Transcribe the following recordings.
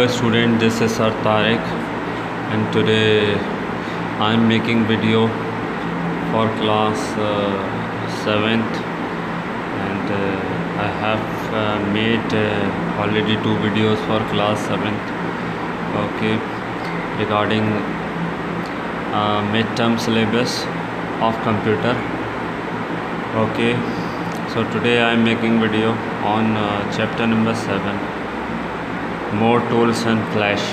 Hello student, this is Sir Tariq and today I am making video for class 7th and I have made already 2 videos for class 7th okay regarding midterm syllabus of computer. Okay, so today I am making video on chapter number 7, more tools and flash,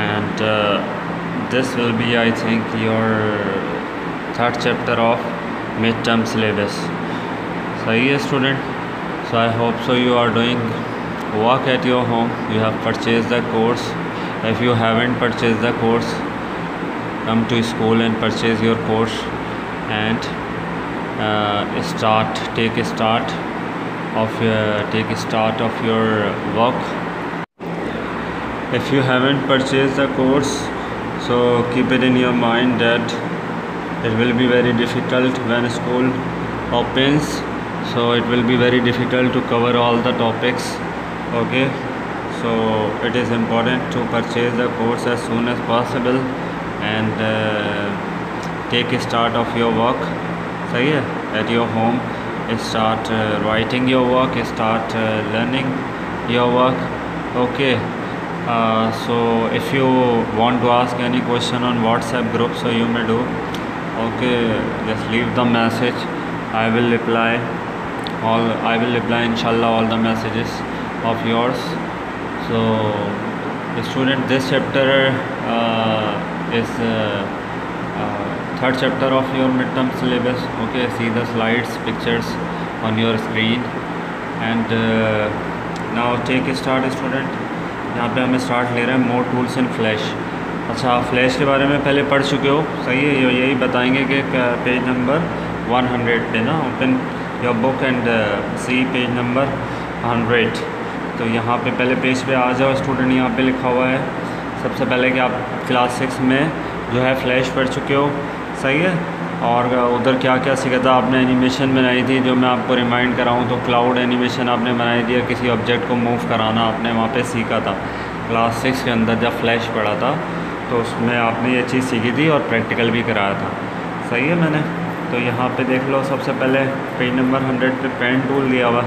and this will be I think your third chapter of midterm syllabus. Sahi hai student? So I hope so you are doing work at your home, you have purchased the course. If you haven't purchased the course, come to school and purchase your course and take a start of your work. If you haven't purchased the course, so keep it in your mind that it will be very difficult when school opens, so it will be very difficult to cover all the topics. Okay, so it is important to purchase the course as soon as possible and take a start of your work. Sahi hai? At your home, start writing your work, start learning your work. Okay, so if you want to ask any question on WhatsApp group, so you may do. Okay, just leave the message. I will reply inshallah all the messages of yours. So student, this chapter is third chapter of your midterm syllabus. Okay, see the slides, pictures on your screen and now take a start student. यहाँ पे हमें start ले रहे हैं मोर tools in flash. अच्छा, आप flash के बारे में पहले पढ़ चुके हो, सही है. यही बताएंगे कि पेज नंबर 100 पे ना, open your book and see page number 100. तो यहाँ पे पहले पेज पे आ जाओ स्टूडेंट. यहाँ पे लिखा हुआ है सबसे पहले कि आप क्लास 6 में जो है फ्लैश पढ़ चुके हो, सही है. और उधर क्या क्या सीखा था आपने? एनिमेशन बनाई थी, जो मैं आपको रिमाइंड कराऊँ तो क्लाउड एनिमेशन आपने बनाई थी, किसी ऑब्जेक्ट को मूव कराना आपने वहाँ पे सीखा था क्लास 6 के अंदर जब फ्लैश पढ़ा था. तो उसमें आपने ये चीज़ सीखी थी और प्रैक्टिकल भी कराया था, सही है. मैंने तो यहाँ पे देख लो, सबसे पहले पेज नंबर 100 पे पेन टूल दिया हुआ.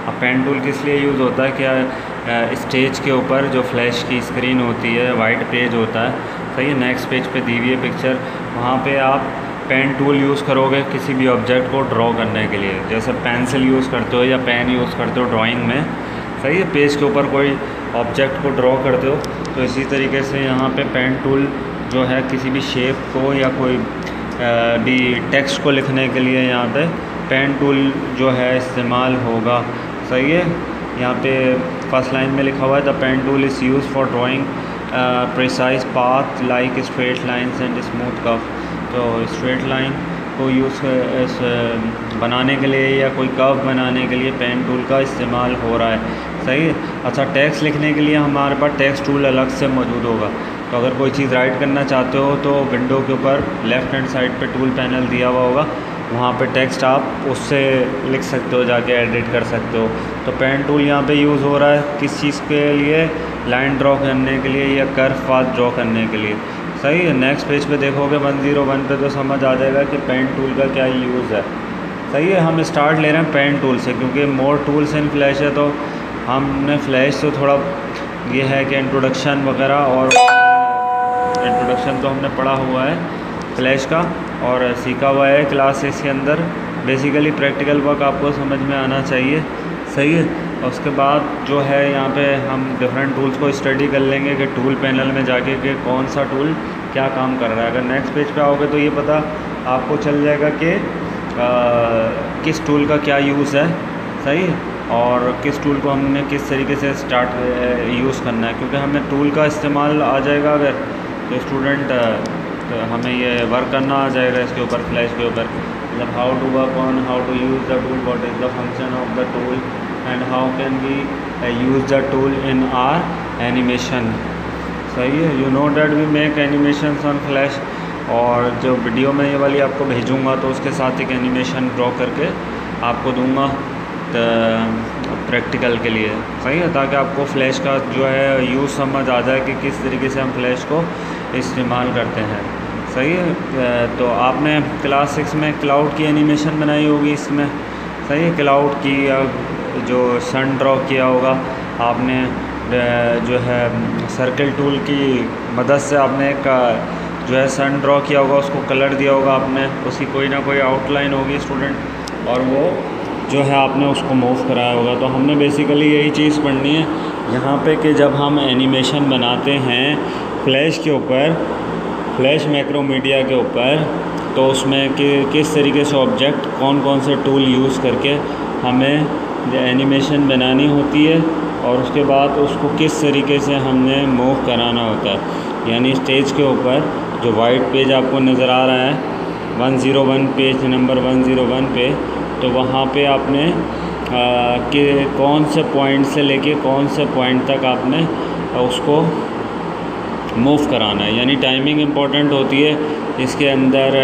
अब पेन टूल किस लिए यूज़ होता है? क्या स्टेज के ऊपर जो फ्लैश की स्क्रीन होती है, वाइट पेज होता है, सही है. नेक्स्ट पेज पे दी हुई है पिक्चर, वहाँ पे आप पेन टूल यूज़ करोगे किसी भी ऑब्जेक्ट को ड्रॉ करने के लिए. जैसे पेंसिल यूज़ करते हो या पेन यूज़ करते हो ड्राइंग में, सही है. पेज के ऊपर कोई ऑब्जेक्ट को ड्रॉ करते हो, तो इसी तरीके से यहाँ पे पेन टूल जो है किसी भी शेप को या कोई भी टेक्स्ट को लिखने के लिए यहाँ पे पेन टूल जो है इस्तेमाल होगा, सही है. यहाँ पे फर्स्ट लाइन में लिखा हुआ है the pen tool is use for drawing precise path like straight lines and smooth curve. तो स्ट्रेट लाइन को यूज़ बनाने के लिए या कोई कर्व बनाने के लिए पेन टूल का इस्तेमाल हो रहा है, सही है. अच्छा, टेक्स्ट लिखने के लिए हमारे पास टेक्स्ट टूल अलग से मौजूद होगा. तो अगर कोई चीज़ राइट करना चाहते हो तो विंडो के ऊपर लेफ़्ट हैंड साइड पे टूल पैनल दिया हुआ होगा, वहाँ पे टेक्स्ट आप उससे लिख सकते हो, जाके एडिट कर सकते हो. तो पेन टूल यहाँ पे यूज़ हो रहा है किस चीज़ के लिए? लाइन ड्रॉ करने के लिए या कर्व पाथ ड्रॉ करने के लिए, सही है. नेक्स्ट पेज पे देखोगे 101 पे तो समझ आ जाएगा कि पेन टूल का क्या यूज़ है, सही है. हम स्टार्ट ले रहे हैं पेन टूल से क्योंकि मोर टूल्स इन फ्लैश है. तो हमने फ्लैश तो थोड़ा ये है कि इंट्रोडक्शन वगैरह, और इंट्रोडक्शन तो हमने पढ़ा हुआ है फ्लैश का और सीखा हुआ है क्लास 6 के अंदर. बेसिकली प्रैक्टिकल वर्क आपको समझ में आना चाहिए, सही है. और उसके बाद जो है यहाँ पे हम डिफरेंट टूल्स को स्टडी कर लेंगे कि टूल पैनल में जाके कि कौन सा टूल क्या काम कर रहा है. अगर नेक्स्ट पेज पे आओगे तो ये पता आपको चल जाएगा कि किस टूल का क्या यूज़ है, सही है. और किस टूल को हमने किस तरीके से यूज़ करना है, क्योंकि हमें टूल का इस्तेमाल आ जाएगा अगर तो स्टूडेंट तो हमें ये वर्क करना आ जाएगा इसके ऊपर, फ्लैश के ऊपर. मतलब how to work on, how to use the tool, what is the function of the tool and how can we use the tool in our animation, सही है. You know that we make animations on flash. और जो video मैं ये वाली आपको भेजूँगा तो उसके साथ एक एनिमेशन ड्रॉ करके आपको दूँगा. तो प्रैक्टिकल के लिए, सही है, ताकि आपको फ़्लैश का जो है यूज़ समझ आ जाए कि किस तरीके से हम फ़्लैश को इस्तेमाल करते हैं, सही है। तो आपने क्लास 6 में क्लाउड की एनिमेशन बनाई होगी इसमें, सही है, क्लाउड की जो सन ड्रॉ किया होगा आपने, जो है सर्कल टूल की मदद से आपने एक जो है सन ड्रॉ किया होगा, उसको कलर दिया होगा आपने, उसकी कोई ना कोई आउटलाइन होगी स्टूडेंट, और वो जो है आपने उसको मूव कराया होगा। तो हमने बेसिकली यही चीज़ पढ़नी है यहाँ पे कि जब हम एनिमेशन बनाते हैं फ्लैश के ऊपर, फ्लैश मैक्रोमीडिया के ऊपर, तो उसमें कि किस तरीके से ऑब्जेक्ट कौन कौन से टूल यूज़ करके हमें एनिमेशन बनानी होती है, और उसके बाद उसको किस तरीके से हमने मूव कराना होता है। यानी स्टेज के ऊपर जो वाइट पेज आपको नज़र आ रहा है 101 पेज नंबर 101 पे, तो वहाँ पे आपने कि कौन से पॉइंट से लेके कौन से पॉइंट तक आपने उसको मूव कराना है। यानी टाइमिंग इम्पॉर्टेंट होती है इसके अंदर।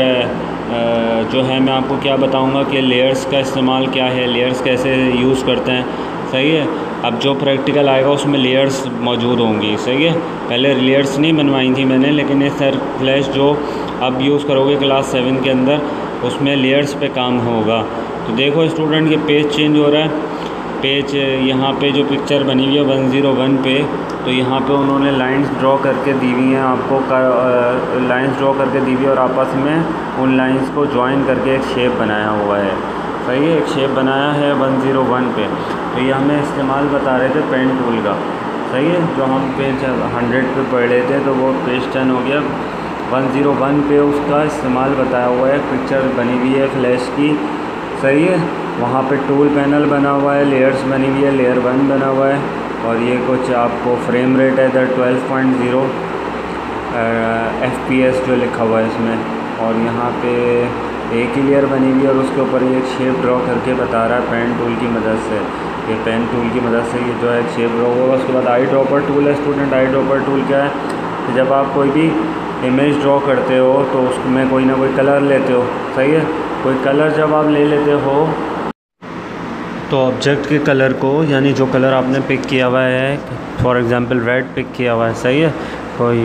जो है मैं आपको क्या बताऊंगा कि लेयर्स का इस्तेमाल क्या है, लेयर्स कैसे यूज़ करते हैं, सही है। अब जो प्रैक्टिकल आएगा उसमें लेयर्स मौजूद होंगी, सही है। पहले लेयर्स नहीं बनवाई थी मैंने, लेकिन ये सर फ्लैश जो अब यूज़ करोगे क्लास 7 के अंदर, उसमें लेयर्स पे काम होगा। तो देखो स्टूडेंट, ये पेज चेंज हो रहा है। पेज यहाँ पे जो पिक्चर बनी हुई है 101 पे, तो यहाँ पे उन्होंने लाइंस ड्रॉ करके दी हुई हैं आपको, लाइंस ड्रॉ करके दी हुई है, और आपस में उन लाइंस को ज्वाइन करके एक शेप बनाया हुआ है, सही है, एक शेप बनाया है 101 पे। तो ये हमें इस्तेमाल बता रहे थे पेन टूल का, सही है। जो हम पेज 100 पे पढ़ रहे थे, तो वो पेज 10 हो गया। 101 पे उसका इस्तेमाल बताया हुआ है, पिक्चर बनी हुई है फ्लैश की, सही है। वहाँ पे टूल पैनल बना हुआ है, लेयर्स बनी हुई है, लेयर 1 बना हुआ है, और ये कुछ आपको फ्रेम रेट है इधर 12.0 FPS जो लिखा हुआ है इसमें, और यहाँ पे एक ही लेयर बनी हुई है, और उसके ऊपर ये एक शेप ड्रॉ करके बता रहा है पेन टूल की मदद से। ये पेन टूल की मदद से ये जो है एक शेप ड्रॉ होगा। उसके बाद आई ड्रॉपर टूल है स्टूडेंट। आई ड्रॉपर टूल क्या है कि जब आप कोई भी इमेज ड्रॉ करते हो तो उसमें कोई ना कोई कलर लेते हो, सही है। कोई कलर जब आप ले लेते हो तो ऑब्जेक्ट के कलर को, यानी जो कलर आपने पिक किया हुआ है, फॉर एग्ज़ाम्पल रेड पिक किया हुआ है, सही है, कोई,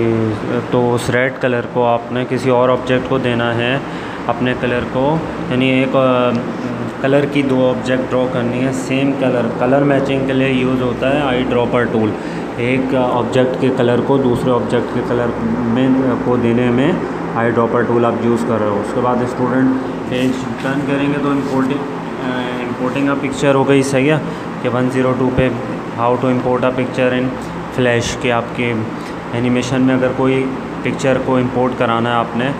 तो उस रेड कलर को आपने किसी और ऑब्जेक्ट को देना है अपने कलर को। यानी एक कलर की दो ऑब्जेक्ट ड्रॉ करनी है, सेम कलर मैचिंग के लिए यूज़ होता है आई ड्रॉपर टूल। एक ऑब्जेक्ट के कलर को दूसरे ऑब्जेक्ट के कलर में को देने में आई ड्रॉपर टूल आप यूज़ कर रहे हो। उसके बाद स्टूडेंट पेज टर्न करेंगे तो इंपोर्टिंग अ पिक्चर हो गई, सही है, कि 102 पे how to import a picture in flash. के आपके एनिमेशन में अगर कोई पिक्चर को इंपोर्ट कराना है आपने,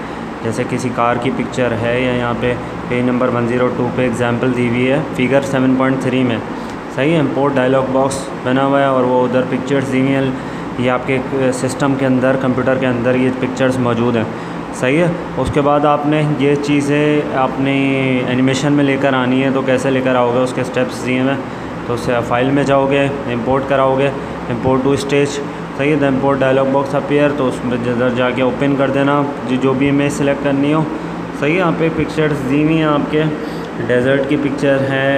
जैसे किसी कार की पिक्चर है, या यहाँ पे पेज नंबर 102 पे एग्जांपल दी हुई है फिगर 7.3 में, सही है। इंपोर्ट डायलॉग बॉक्स बना हुआ है, और वो उधर पिक्चर्स दी हुई हैं, ये आपके सिस्टम के अंदर, कंप्यूटर के अंदर ये पिक्चर्स मौजूद हैं, सही है। उसके बाद आपने ये चीज़ें अपनी एनिमेशन में लेकर आनी है, तो कैसे लेकर आओगे, उसके स्टेप्स दिए हैं। तो उससे फाइल में जाओगे, इंपोर्ट कराओगे, इंपोर्ट टू स्टेज, सही है। The import dialog box appear, तो उसमें इधर जाके ओपन कर देना जो भी इमेज सेलेक्ट करनी हो, सही है। यहाँ पे पिक्चर्स दी हुई हैं आपके, डेजर्ट की पिक्चर है,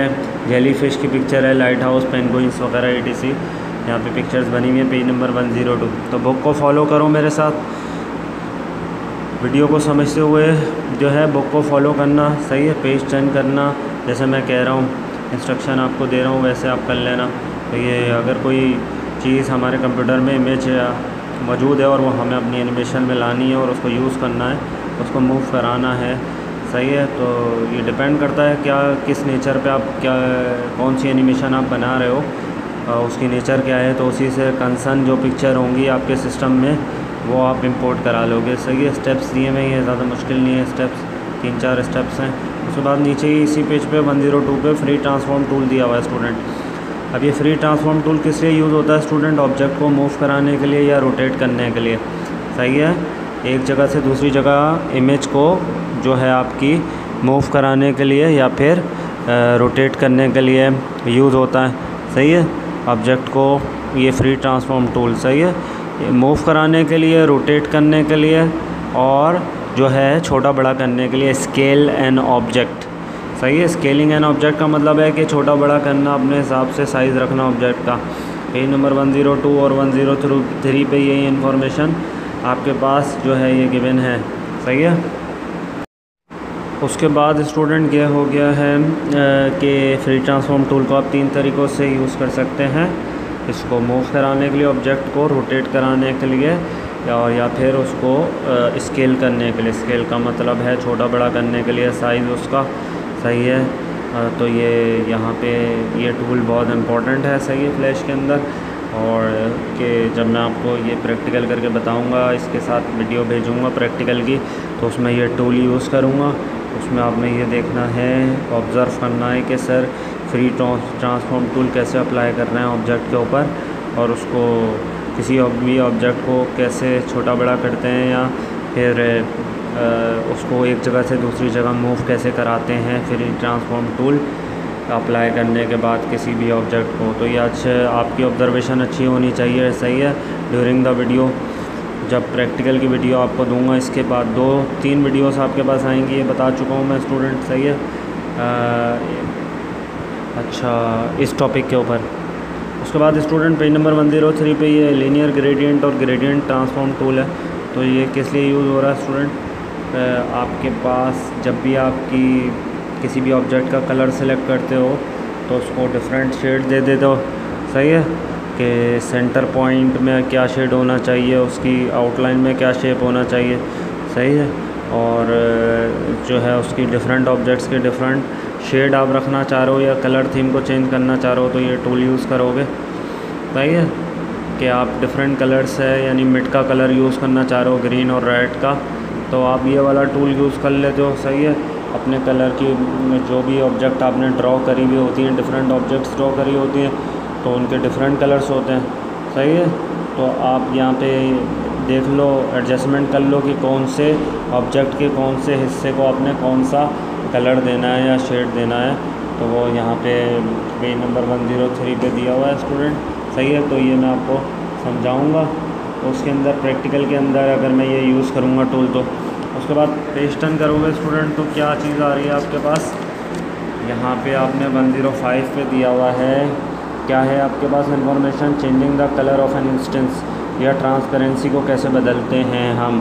जेली फिश की पिक्चर है, लाइट हाउस, पेंगुइन्स वगैरह etc। यहाँ पे पिक्चर्स बनी हुई हैं पेज नंबर 102। तो बुक को फॉलो करो मेरे साथ, वीडियो को समझते हुए जो है बुक को फॉलो करना, सही है। पेज टर्न करना, जैसे मैं कह रहा हूँ, इंस्ट्रक्शन आपको दे रहा हूँ वैसे आप कर लेना। तो ये अगर कोई चीज़ हमारे कंप्यूटर में इमेज मौजूद है और वो हमें अपनी एनिमेशन में लानी है और उसको यूज़ करना है, उसको मूव कराना है, सही है। तो ये डिपेंड करता है क्या, किस नेचर पे आप क्या, कौन सी एनिमेशन आप बना रहे हो, उसकी नेचर क्या है, तो उसी से कंसर्न जो पिक्चर होंगी आपके सिस्टम में वो आप इंपोर्ट करा लोगे, सही है। स्टेप्स दिए हुए हैं, ज़्यादा मुश्किल नहीं है, स्टेप्स 3-4 स्टेप्स हैं। उसके बाद नीचे ही इसी पेज पे 102 पे फ्री ट्रांसफॉर्म टूल दिया हुआ है स्टूडेंट। अब ये फ्री ट्रांसफॉर्म टूल किस लिए यूज़ होता है स्टूडेंट? ऑब्जेक्ट को मूव कराने के लिए या रोटेट करने के लिए, सही है। एक जगह से दूसरी जगह इमेज को जो है आपकी मूव कराने के लिए या फिर रोटेट करने के लिए यूज़ होता है, सही है। ऑब्जेक्ट को ये फ्री ट्रांसफॉर्म टूल, सही है, मूव कराने के लिए, रोटेट करने के लिए, और जो है छोटा बड़ा करने के लिए, स्केल एन ऑब्जेक्ट, सही है। स्केलिंग एन ऑब्जेक्ट का मतलब है कि छोटा बड़ा करना, अपने हिसाब से साइज़ रखना ऑब्जेक्ट का। पेज नंबर 102 और 103 पे यही इन्फॉर्मेशन आपके पास जो है ये गिवन है। सही है। उसके बाद स्टूडेंट ये हो गया है कि फ्री ट्रांसफॉर्म टूल को आप 3 तरीक़ों से यूज़ कर सकते हैं। इसको मूव कराने के लिए, ऑब्जेक्ट को रोटेट कराने के लिए, और या फिर उसको स्केल करने के लिए। स्केल का मतलब है छोटा बड़ा करने के लिए साइज़ उसका। सही है। तो ये यहाँ पे ये टूल बहुत इम्पोर्टेंट है। सही है फ्लैश के अंदर। और कि जब मैं आपको ये प्रैक्टिकल करके बताऊँगा, इसके साथ वीडियो भेजूँगा प्रैक्टिकल की, तो उसमें ये टूल यूज़ करूँगा। उसमें आपने ये देखना है, ऑब्ज़र्व करना है कि सर फ्री ट्रांसफॉर्म टूल कैसे अप्लाई कर रहे हैं ऑब्जेक्ट के ऊपर, और उसको किसी भी ऑब्जेक्ट को कैसे छोटा बड़ा करते हैं, या फिर उसको एक जगह से दूसरी जगह मूव कैसे कराते हैं फ्री ट्रांसफॉर्म टूल अप्लाई करने के बाद किसी भी ऑब्जेक्ट को। तो ये आपकी ऑब्ज़र्वेशन अच्छी होनी चाहिए। सही है। ड्यूरिंग द वीडियो, जब प्रैक्टिकल की वीडियो आपको दूंगा, इसके बाद 2-3 वीडियोस आपके पास आएंगी, ये बता चुका हूँ मैं स्टूडेंट। सही है। अच्छा, इस टॉपिक के ऊपर। उसके बाद स्टूडेंट पेज नंबर 103 पे ये लीनियर ग्रेडियंट और ग्रेडियंट ट्रांसफॉर्म टूल है। तो ये किस लिए यूज़ हो रहा है स्टूडेंट? आपके पास जब भी आपकी किसी भी ऑब्जेक्ट का कलर सेलेक्ट करते हो तो उसको डिफरेंट शेड दे देते हो। सही है। कि सेंटर पॉइंट में क्या शेड होना चाहिए, उसकी आउटलाइन में क्या शेप होना चाहिए। सही है। और जो है उसकी डिफरेंट ऑब्जेक्ट्स के डिफरेंट शेड आप रखना चाह रहे हो, या कलर थीम को चेंज करना चाह रहे हो, तो ये टूल यूज़ करोगे। सही है। कि आप डिफरेंट कलर्स है, यानी मिड का कलर यूज़ करना चाह रहे हो, ग्रीन और रेड का, तो आप ये वाला टूल यूज़ कर लेते हो। सही है। अपने कलर की जो भी ऑब्जेक्ट आपने ड्रॉ करी हुई होती हैं, डिफरेंट ऑब्जेक्ट्स ड्रॉ करी होती हैं, तो उनके डिफरेंट कलर्स होते हैं। सही है। तो आप यहाँ पे देख लो, एडजस्टमेंट कर लो कि कौन से ऑब्जेक्ट के कौन से हिस्से को आपने कौन सा कलर देना है या शेड देना है। तो वो यहाँ पे पेज नंबर 103 पे दिया हुआ है स्टूडेंट। सही है। तो ये मैं आपको समझाऊँगा। तो उसके अंदर प्रैक्टिकल के अंदर अगर मैं ये यूज़ करूँगा टूल, तो उसके बाद पेज टर्न करोगे स्टूडेंट, तो क्या चीज़ आ रही है आपके पास? यहाँ पे आपने 105 पे दिया हुआ है, क्या है आपके पास information, changing the colour of an instance, या ट्रांसपेरेंसी को कैसे बदलते हैं हम।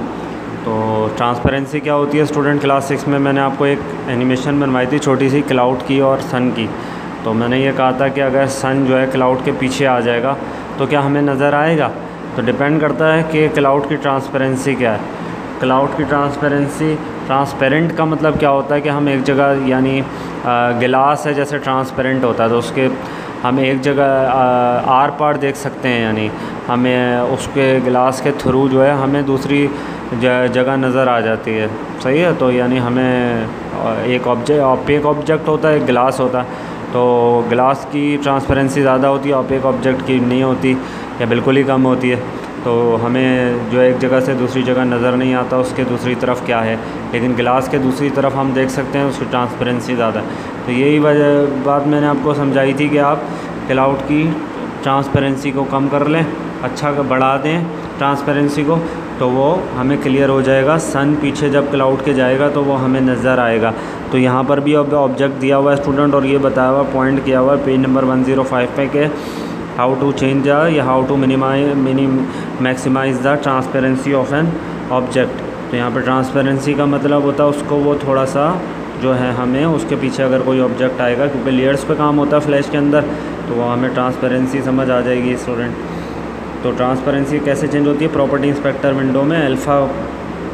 तो ट्रांसपेरेंसी क्या होती है स्टूडेंट? क्लास 6 में मैंने आपको एक एनिमेशन बनवाई थी छोटी सी, क्लाउड की और सन की। तो मैंने ये कहा था कि अगर सन जो है क्लाउड के पीछे आ जाएगा तो क्या हमें नज़र आएगा? तो डिपेंड करता है कि क्लाउड की ट्रांसपेरेंसी क्या है। क्लाउड की ट्रांसपेरेंसी, ट्रांसपेरेंट का मतलब क्या होता है कि हम एक जगह, यानी गिलास है जैसे ट्रांसपेरेंट होता है, तो उसके हम एक जगह आर पार देख सकते हैं, यानी हमें उसके गिलास के थ्रू जो है हमें दूसरी जगह नज़र आ जाती है। सही है। तो यानी हमें एक ऑब्जेक्ट होता है, एक गिलास होता है, तो गिलास की ट्रांसपेरेंसी ज़्यादा होती है, ऑपेक ऑब्जेक्ट की नहीं होती या बिल्कुल ही कम होती है। तो हमें जो एक जगह से दूसरी जगह नज़र नहीं आता उसके दूसरी तरफ क्या है, लेकिन गिलास के दूसरी तरफ हम देख सकते हैं, उसकी ट्रांसपेरेंसी ज़्यादा है। तो यही बात मैंने आपको समझाई थी कि आप क्लाउड की ट्रांसपेरेंसी को कम कर लें, अच्छा बढ़ा दें ट्रांसपेरेंसी को, तो वो हमें क्लियर हो जाएगा। सन पीछे जब क्लाउड के जाएगा तो वो हमें नज़र आएगा। तो यहाँ पर भी ऑब्जेक्ट दिया हुआ है स्टूडेंट, और ये बताया हुआ, पॉइंट किया हुआ है पेज नंबर 105 पे के हाउ टू चेंज या how to maximise the transparency of an object. तो यहाँ पर ट्रांसपेरेंसी का मतलब होता है उसको वो थोड़ा सा जो है हमें उसके पीछे अगर कोई ऑब्जेक्ट आएगा, क्योंकि लेयर्स पे काम होता है फ्लैश के अंदर, तो वो हमें ट्रांसपेरेंसी समझ आ जाएगी स्टूडेंट। तो ट्रांसपेरेंसी कैसे चेंज होती है? प्रॉपर्टी इंस्पेक्टर विंडो में अल्फ़ा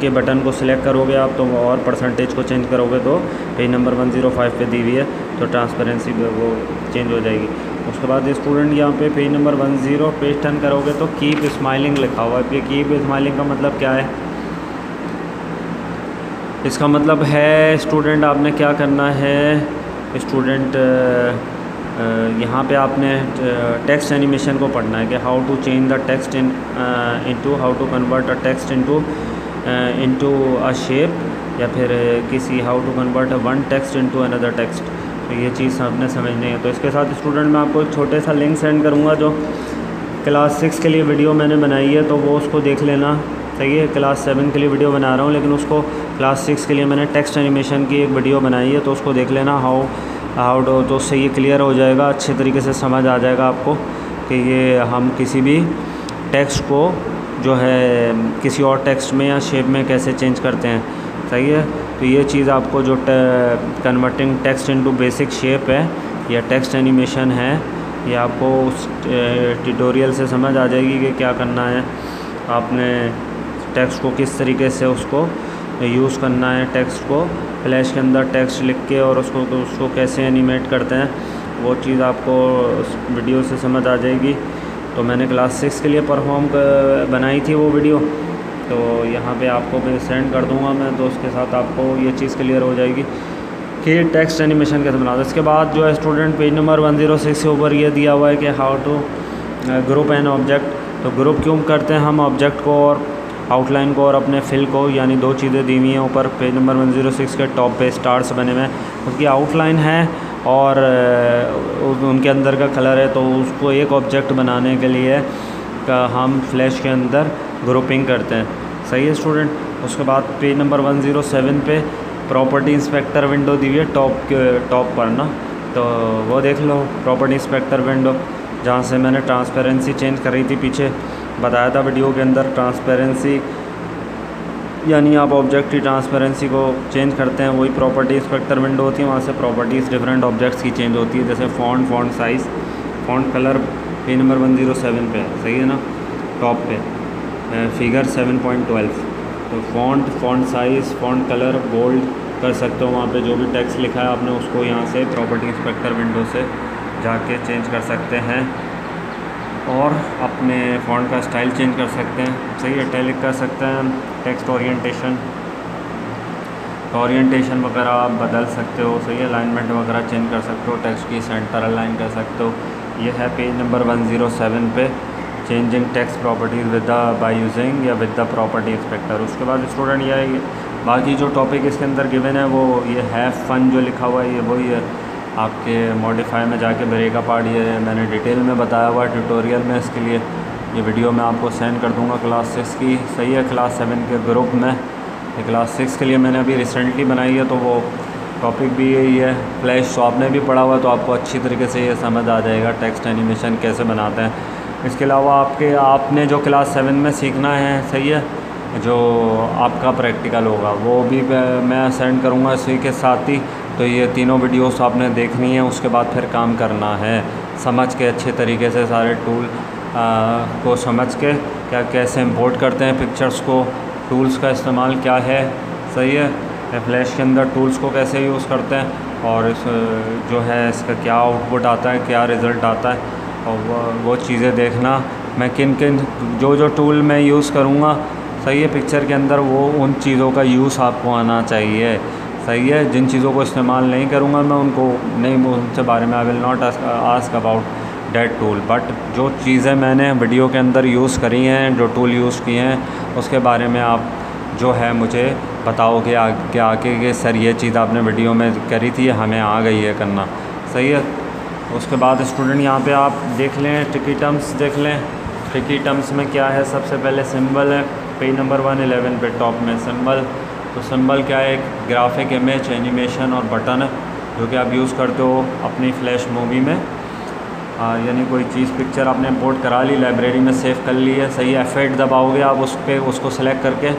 के बटन को सिलेक्ट करोगे आप, तो और परसेंटेज को चेंज करोगे तो पेज नंबर 105 पे दी हुई है, तो ट्रांसपेरेंसी वो चेंज हो जाएगी। उसके बाद स्टूडेंट यहाँ पे पेज नंबर 10 पेज टर्न करोगे तो कीप स्माइलिंग लिखा हुआ है। कीप स्माइलिंग का मतलब क्या है? इसका मतलब है स्टूडेंट आपने क्या करना है स्टूडेंट, यहाँ पे आपने टेक्स्ट एनिमेशन को पढ़ना है कि how to change the text into how to convert a text into a shape, या फिर किसी how to convert one text into another text. तो ये चीज़ आपने समझनी है। तो इसके साथ स्टूडेंट मैं आपको एक छोटे सा लिंक सेंड करूँगा, जो क्लास 6 के लिए वीडियो मैंने बनाई है, तो वो उसको देख लेना। सही है। क्लास 7 के लिए वीडियो बना रहा हूँ, लेकिन उसको क्लास 6 के लिए मैंने टेक्स्ट एनिमेशन की एक वीडियो बनाई है, तो उसको देख लेना हाउ तो उससे ये क्लियर हो जाएगा, अच्छे तरीके से समझ आ जाएगा आपको कि ये हम किसी भी टेक्स्ट को जो है किसी और टेक्स्ट में या शेप में कैसे चेंज करते हैं। सही है, तो ये चीज़ आपको जो converting text into basic shape है या टेक्स्ट एनिमेशन है, ये आपको उस ट्यूटोरियल से समझ आ जाएगी कि क्या करना है, आपने टेक्स्ट को किस तरीके से उसको यूज़ करना है, टेक्स्ट को फ्लैश के अंदर टेक्स्ट लिख के और उसको कैसे एनिमेट करते हैं, वो चीज़ आपको उस वीडियो से समझ आ जाएगी। तो मैंने क्लास 6 के लिए बनाई थी वो वीडियो, तो यहाँ पे आपको मैं सेंड कर दूँगा मैं, तो उसके साथ आपको ये चीज़ क्लियर हो जाएगी कि टेक्स्ट एनिमेशन कैसे बनाते हैं। इसके बाद जो है स्टूडेंट पेज नंबर 106 के ऊपर ये दिया हुआ है कि how to group an object. तो ग्रुप क्यों करते हैं हम ऑब्जेक्ट को और आउटलाइन को और अपने फिल को, यानी दो चीज़ें दी हुई हैं ऊपर पेज नंबर 106 के टॉप पे स्टार्स बने हुए हैं, उसकी आउटलाइन है और उनके अंदर का कलर है। तो उसको एक ऑब्जेक्ट बनाने के लिए हम फ्लैश के अंदर ग्रुपिंग करते हैं। सही है स्टूडेंट। उसके बाद पेज नंबर 107 पे प्रॉपर्टी इंस्पेक्टर विंडो दी हुई है टॉप पर ना, तो वो देख लो प्रॉपर्टी इंस्पेक्टर विंडो, जहाँ से मैंने ट्रांसपेरेंसी चेंज करी थी, पीछे बताया था वीडियो के अंदर। ट्रांसपेरेंसी यानी आप ऑब्जेक्ट की ट्रांसपेरेंसी को चेंज करते हैं, वही प्रॉपर्टी इंस्पेक्टर विंडो होती है। वहाँ से प्रॉपर्टीज़ डिफरेंट ऑब्जेक्ट्स की चेंज होती है, जैसे font size, font colour page number 107 पे है। सही है ना, टॉप पे फिगर 7.12। तो font size, font colour bold कर सकते हो, वहाँ पे जो भी टेक्स्ट लिखा है आपने उसको यहाँ से प्रॉपर्टी इंस्पेक्टर विंडो से जाके चेंज कर सकते हैं और अपने फ़ॉन्ट का स्टाइल चेंज कर सकते हैं। सही है, इटैलिक कर सकते हैं, टेक्स्ट ओरिएंटेशन वगैरह आप बदल सकते हो। सही है, अलाइनमेंट वगैरह चेंज कर सकते हो, टेक्स्ट की सेंटर अलाइन कर सकते हो। ये है पेज नंबर 107 पे changing text properties by using या विद द प्रॉपर्टी इंस्पेक्टर। उसके बाद स्टूडेंट ये बाकी जो टॉपिक इसके अंदर गिवन है वो ये है फन जो लिखा हुआ है, ये वही है आपके मॉडिफाई में जाके ब्रेक पार्ट, ये मैंने डिटेल में बताया हुआ है ट्यूटोरियल में। इसके लिए ये वीडियो मैं आपको सेंड कर दूंगा क्लास 6 की। सही है, क्लास 7 के ग्रुप में। ये क्लास 6 के लिए मैंने अभी रिसेंटली बनाई है, तो वो टॉपिक भी यही है फ्लैश, तो आपने भी पढ़ा हुआ है, तो आपको अच्छी तरीके से ये समझ आ जाएगा टेक्स्ट एनिमेशन कैसे बनाते हैं। इसके अलावा आपने जो क्लास 7 में सीखना है, सही है, जो आपका प्रैक्टिकल होगा वो भी मैं सेंड करूँगा इसी के साथ ही। तो ये तीनों वीडियोस आपने देखनी है, उसके बाद फिर काम करना है समझ के, अच्छे तरीके से सारे टूल को समझ के क्या कैसे इंपोर्ट करते हैं पिक्चर्स को, टूल्स का इस्तेमाल क्या है। सही है, फ्लैश के अंदर टूल्स को कैसे यूज़ करते हैं और इस जो है इसका क्या आउटपुट आता है, क्या रिज़ल्ट आता है, और वो चीज़ें देखना। मैं किन जो टूल मैं यूज़ करूँगा, सही है, पिक्चर के अंदर वो उन चीज़ों का यूज़ आपको आना चाहिए। सही है, जिन चीज़ों को इस्तेमाल नहीं करूँगा मैं उनसे बारे में I will not ask about that tool, but जो चीज़ें मैंने वीडियो के अंदर यूज़ करी हैं, जो टूल यूज़ किए हैं, उसके बारे में आप जो है मुझे बताओगे आके कि सर ये चीज़ आपने वीडियो में करी थी, हमें आ गई है करना। सही है। उसके बाद स्टूडेंट यहाँ पे आप देख लें, ट्रिकी टर्म्स देख लें। ट्रिकी टर्म्स में क्या है, सबसे पहले सिंबल है पेज नंबर 111 पे टॉप में सिंबल। तो सिंबल क्या है, एक ग्राफिक इमेज एनिमेशन और बटन है जो कि आप यूज़ करते हो अपनी फ्लैश मूवी में, यानी कोई चीज़ पिक्चर आपने इंपोर्ट करा ली, लाइब्रेरी में सेव कर ली है। सही है, F8 दबाओगे आप उस पर, उसको सेलेक्ट करके,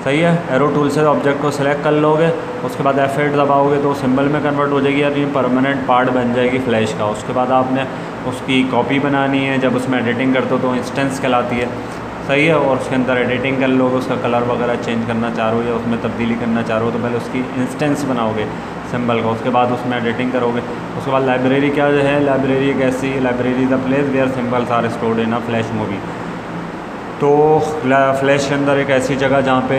सही है, एरो टूल से ऑब्जेक्ट को सेलेक्ट कर लोगे, उसके बाद F8 दबाओगे तो सिंबल में कन्वर्ट हो जाएगी, यानी परमानेंट पार्ट बन जाएगी फ्लैश का। उसके बाद आपने उसकी कॉपी बनानी है, जब उसमें एडिटिंग करते हो तो इंस्टेंस कहलाती है। सही है, और उसके अंदर एडिटिंग कर लोगे, उसका कलर वगैरह चेंज करना चाह रहे हो या उसमें तब्दीली करना चाह रहे हो, तो पहले उसकी इंस्टेंस बनाओगे सिंबल का, उसके बाद उसमें एडिटिंग करोगे। उसके बाद लाइब्रेरी क्या है, लाइब्रेरी एक ऐसी, library the place where symbols are stored in a flash movie. तो फ्लैश के अंदर एक ऐसी जगह जहाँ पे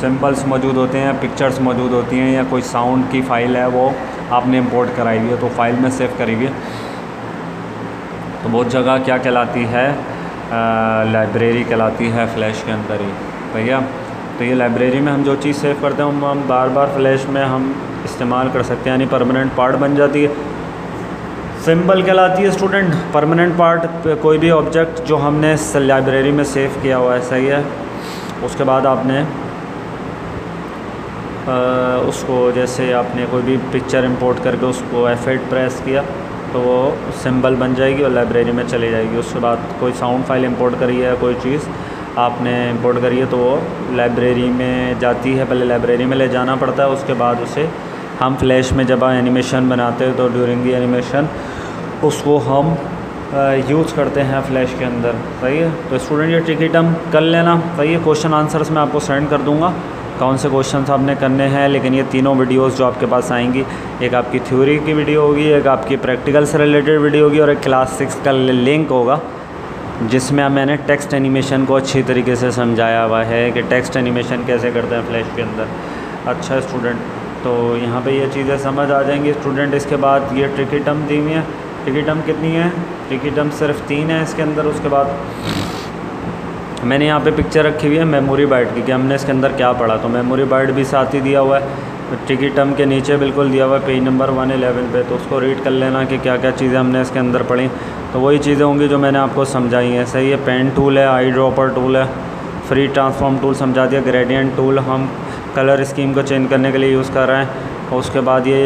सिंबल्स मौजूद होते हैं, पिक्चर्स मौजूद होती हैं, या कोई साउंड की फ़ाइल है वो आपने इंपोर्ट कराई हुई है, तो फाइल में सेव करी हुई है, तो वो जगह क्या कहलाती है, लाइब्रेरी कहलाती है फ्लैश के अंदर ही। भैया, तो ये लाइब्रेरी में हम जो चीज़ सेव करते हैं हम बार बार फ्लैश में हम इस्तेमाल कर सकते हैं, यानी परमानेंट पार्ट बन जाती है। सिंबल कहलाती है स्टूडेंट परमानेंट पार्ट, कोई भी ऑब्जेक्ट जो हमने लाइब्रेरी में सेव किया हुआ है। सही है, उसके बाद आपने उसको जैसे आपने कोई भी पिक्चर इंपोर्ट करके उसको F8 प्रेस किया तो वो सिंबल बन जाएगी और लाइब्रेरी में चली जाएगी। उसके बाद कोई साउंड फाइल इंपोर्ट करी है, कोई चीज़ आपने इंपोर्ट करी है तो वो लाइब्रेरी में जाती है, पहले लाइब्रेरी में ले जाना पड़ता है, उसके बाद उसे हम फ्लैश में जब एनिमेशन बनाते हैं तो ड्यूरिंग दी एनिमेशन उसको हम यूज़ करते हैं फ्लैश के अंदर। सही है, तो स्टूडेंट ये ट्रिकी टर्म कर लेना। सही है, क्वेश्चन आंसर्स मैं आपको सेंड कर दूंगा कौन से क्वेश्चंस आपने करने हैं, लेकिन ये तीनों वीडियोस जो आपके पास आएंगी, एक आपकी थ्योरी की वीडियो होगी, एक आपकी प्रैक्टिकल से रिलेटेड वीडियो होगी और एक क्लास 6 का लिंक होगा जिसमें मैंने टेक्स्ट एनिमेशन को अच्छी तरीके से समझाया हुआ है कि टेक्स्ट एनिमेशन कैसे करते हैं फ्लैश के अंदर। अच्छा स्टूडेंट, तो यहाँ पे ये चीज़ें समझ आ जाएंगी स्टूडेंट। इसके बाद ये ट्रिकी टर्म दी हुई है। ट्रिकी टर्म कितनी है? ट्रिकी टर्म सिर्फ 3 है इसके अंदर। उसके बाद मैंने यहाँ पे पिक्चर रखी हुई है मेमोरी बाइट की कि हमने इसके अंदर क्या पढ़ा, तो मेमोरी बाइट भी साथ ही दिया हुआ है। ट्रिकी टर्म के नीचे बिल्कुल दिया हुआ है पेज नंबर 111 पे, तो उसको रीड कर लेना कि क्या क्या चीज़ें हमने इसके अंदर पढ़ी। तो वही चीज़ें होंगी जो मैंने आपको समझाई हैं। सही है, पेन टूल है, आई ड्रॉपर टूल है, फ्री ट्रांसफॉर्म टूल समझा दिया, ग्रेडियंट टूल हम कलर स्कीम को चेंज करने के लिए यूज़ कर रहे हैं। और उसके बाद ये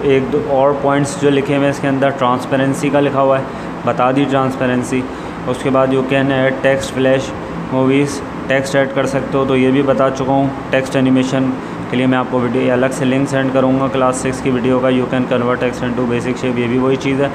एक दो और पॉइंट्स जो लिखे हुए हैं इसके अंदर, ट्रांसपेरेंसी का लिखा हुआ है, बता दी ट्रांसपेरेंसी। उसके बाद you can add text flash movies, text add कर सकते हो, तो ये भी बता चुका हूँ। टेक्स्ट एनिमेशन के लिए मैं आपको वीडियो अलग से लिंक सेंड करूँगा क्लास 6 की वीडियो का। You can convert text into basic shape, ये भी वही चीज़ है।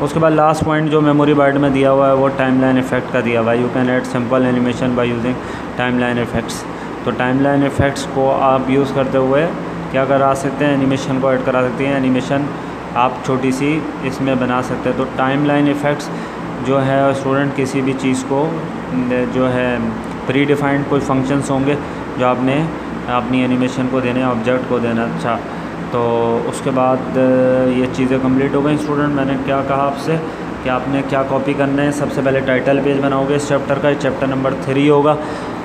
उसके बाद लास्ट पॉइंट जो मेमोरी बाइट में दिया हुआ है वो टाइमलाइन इफेक्ट का दिया हुआ है। You can add simple animation by using timeline effects. तो टाइमलाइन इफेक्ट्स को आप यूज़ करते हुए क्या करा सकते हैं, एनिमेशन को ऐड करा सकते हैं। एनिमेशन आप छोटी सी इसमें बना सकते हैं। तो टाइमलाइन इफेक्ट्स जो है स्टूडेंट किसी भी चीज़ को जो है प्री डिफाइंड कोई फंक्शंस होंगे जो आपने अपनी एनिमेशन को देने, ऑब्जेक्ट को देना। अच्छा, तो उसके बाद ये चीज़ें कंप्लीट हो गई स्टूडेंट। मैंने क्या कहा आपसे कि आपने क्या कॉपी करना है। सबसे पहले टाइटल पेज बनाओगे इस चैप्टर का, चैप्टर नंबर 3 होगा।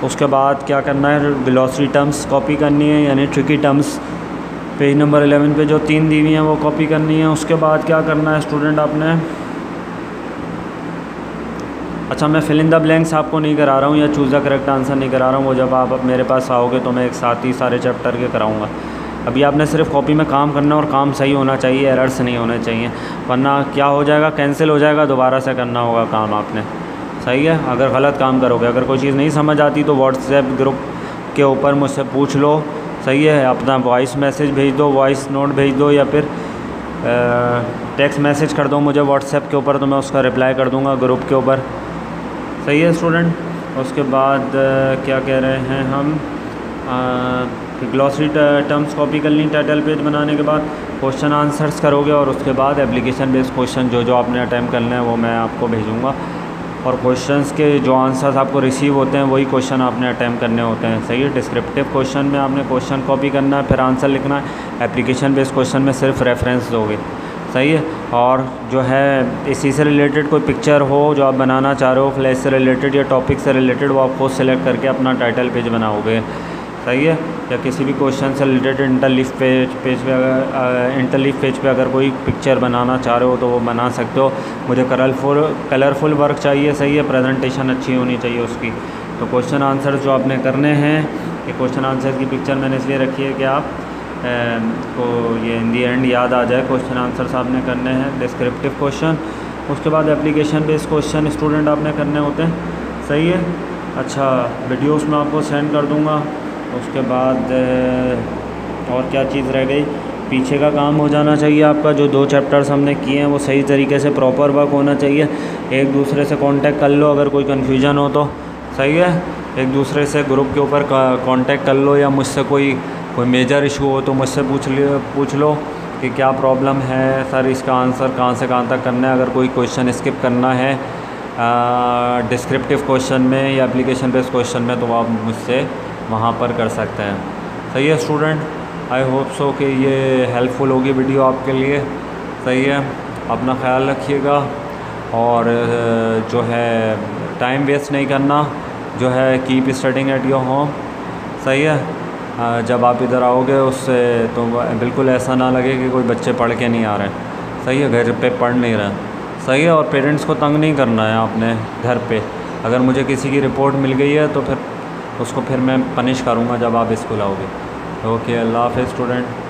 उसके बाद क्या करना है, ग्लॉसरी टर्म्स कॉपी करनी है, यानी ट्रिकी टर्म्स पेज नंबर 11 पे जो 3 दी हुई हैं वो कॉपी करनी है। उसके बाद क्या करना है स्टूडेंट आपने, अच्छा मैं फिल इन द ब्लैंक्स आपको नहीं करा रहा हूँ या चूज़ द करेक्ट आंसर नहीं करा रहा हूँ, वो जब आप मेरे पास आओगे तो मैं एक साथ ही सारे चैप्टर के कराऊँगा। अभी आपने सिर्फ कॉपी में काम करना और काम सही होना चाहिए, एरर्स नहीं होने चाहिए, वरना क्या हो जाएगा, कैंसिल हो जाएगा, दोबारा से करना होगा काम आपने। सही है, अगर गलत काम करोगे, अगर कोई चीज़ नहीं समझ आती तो व्हाट्सएप ग्रुप के ऊपर मुझसे पूछ लो। सही है, अपना वॉइस मैसेज भेज दो, वॉइस नोट भेज दो या फिर टेक्स्ट मैसेज कर दो मुझे व्हाट्सएप के ऊपर, तो मैं उसका रिप्लाई कर दूँगा ग्रुप के ऊपर। सही है स्टूडेंट। उसके बाद क्या कह रहे हैं हम, ग्लॉसरी टर्म्स कॉपी कर ली टाइटल पेज बनाने के बाद, क्वेश्चन आंसर्स करोगे और उसके बाद एप्लीकेशन बेस्ड क्वेश्चन जो आपने अटैम्प्ट करना है वो मैं आपको भेजूँगा। और क्वेश्चंस के जो आंसर्स आपको रिसीव होते हैं वही क्वेश्चन आपने अटैम्प्ट करने होते हैं। सही है, डिस्क्रिप्टिव क्वेश्चन में आपने क्वेश्चन कॉपी करना है, फिर आंसर लिखना है। एप्लीकेशन बेस्ड क्वेश्चन में सिर्फ रेफरेंस दोगे। सही है, और जो है इसी से रिलेटेड कोई पिक्चर हो जो आप बनाना चाह रहे हो, फ्लैश से रिलेटेड या टॉपिक से रिलेटेड, वो आप खुद सेलेक्ट करके अपना टाइटल पेज बनाओगे। सही है, या किसी भी क्वेश्चन से रिलेटेड इंटरलीफ पेज पे अगर कोई पिक्चर बनाना चाह रहे हो तो वो बना सकते हो। मुझे कलरफुल वर्क चाहिए। सही है, प्रेजेंटेशन अच्छी होनी चाहिए उसकी। तो क्वेश्चन आंसर जो आपने करने हैं, ये क्वेश्चन आंसर की पिक्चर मैंने इसलिए रखी है कि आप को ये इन दी एंड याद आ जाए। क्वेश्चन आंसर्स आपने करने हैं, डिस्क्रिप्टिव क्वेश्चन। उसके बाद एप्लीकेशन बेस्ड क्वेश्चन स्टूडेंट आपने करने होते हैं। सही है, अच्छा वीडियोस मैं आपको सेंड कर दूंगा। उसके बाद और क्या चीज़ रह गई, पीछे का काम हो जाना चाहिए आपका। जो 2 चैप्टर्स हमने किए हैं वो सही तरीके से प्रॉपर वर्क होना चाहिए। एक दूसरे से कांटेक्ट कर लो अगर कोई कन्फ्यूजन हो तो। सही है, एक दूसरे से ग्रुप के ऊपर कांटेक्ट कर लो, या मुझसे कोई मेजर इशू हो तो मुझसे पूछ लो कि क्या प्रॉब्लम है सर, इसका आंसर कहाँ से कहाँ तक करना है। अगर कोई क्वेश्चन स्किप करना है डिस्क्रिप्टिव क्वेश्चन में या एप्लीकेशन बेस्ड क्वेश्चन में, तो आप मुझसे वहाँ पर कर सकते हैं। सही है स्टूडेंट, आई होप सो कि ये हेल्पफुल होगी वीडियो आपके लिए। सही है, अपना ख्याल रखिएगा और जो है टाइम वेस्ट नहीं करना, जो है keep studying at your home. सही है, जब आप इधर आओगे उससे तो बिल्कुल ऐसा ना लगे कि कोई बच्चे पढ़ के नहीं आ रहे हैं। सही है, घर पे पढ़ नहीं रहे। सही है, और पेरेंट्स को तंग नहीं करना है आपने घर पे। अगर मुझे किसी की रिपोर्ट मिल गई है तो फिर उसको मैं पनिश करूँगा जब आप स्कूल आओगे। ओके, अल्लाह हाफ़िज़ स्टूडेंट।